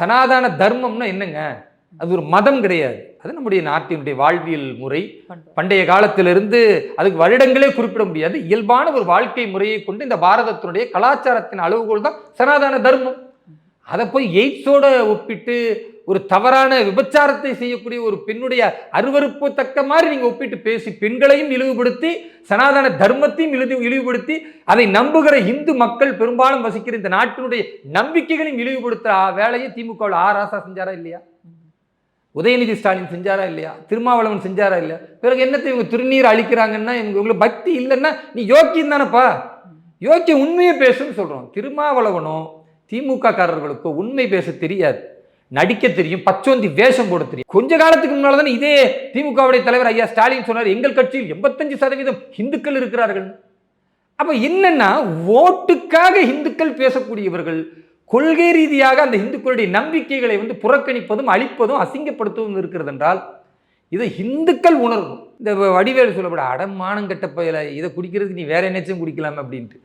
சனாதன தர்மம்னா என்னங்க? அது ஒரு மதம் கிடையாது. அது நம்முடைய நாட்டினுடைய வாழ்வியல் முறை. பண்டைய காலத்திலிருந்து அதுக்கு வருடங்களே குறிப்பிட முடியாது. இயல்பான ஒரு வாழ்க்கை முறையை கொண்டு இந்த பாரதத்தினுடைய கலாச்சாரத்தின் அளவுகோல் தான் சனாதன தர்மம். அதை போய் எய்ட்ஸோட ஒப்பிட்டு ஒரு தவறான விபச்சாரத்தை செய்யக்கூடிய ஒரு பெண்ணுடைய அருவருப்பு தக்க மாதிரி நீங்க ஒப்பிட்டு பேசி பெண்களையும் இழிவுபடுத்தி சனாதன தர்மத்தையும் இழிவுபடுத்தி அதை நம்புகிற இந்து மக்கள் பெரும்பாலும் வசிக்கிற இந்த நாட்டினுடைய நம்பிக்கைகளையும் இழிவுபடுத்த வேலையை திமுக ராசா செஞ்சாரா இல்லையா? உதயநிதி ஸ்டாலின் செஞ்சாரா இல்லையா? திருமாவளவன் செஞ்சாரா இல்லையா? பிறகு என்னத்தை இவங்க திருநீர் அழிக்கிறாங்கன்னா இவங்களுக்கு பக்தி இல்லைன்னா நீ யோக்கியம் தானப்பா, யோக்கியம் உண்மையை பேசுன்னு சொல்றோம். திருமாவளவனும் திமுக காரர்களுக்கு உண்மை பேச தெரியாது, நடிக்க தெரியும், பச்சோந்தி வேஷம் போட தெரியும். கொஞ்ச காலத்துக்கு முன்னால தானே இதே திமுகவுடைய தலைவர் ஐயா ஸ்டாலின் சொன்னார், எங்கள் கட்சியில் 85% இந்துக்கள் இருக்கிறார்கள். அப்ப என்னன்னா ஓட்டுக்காக இந்துக்கள் பேசக்கூடியவர்கள் கொள்கை ரீதியாக அந்த இந்துக்களுடைய நம்பிக்கைகளை புறக்கணிப்பதும் அழிப்பதும் அசிங்கப்படுத்துவதும் இருக்கிறது என்றால் இதை இந்துக்கள் உணர்வும். இந்த வடிவேலு சொல்லப்பட அடமானம் கட்ட பயில இதை குடிக்கிறதுக்கு நீ வேற என்னச்சும் குடிக்கலாம் அப்படின்ட்டு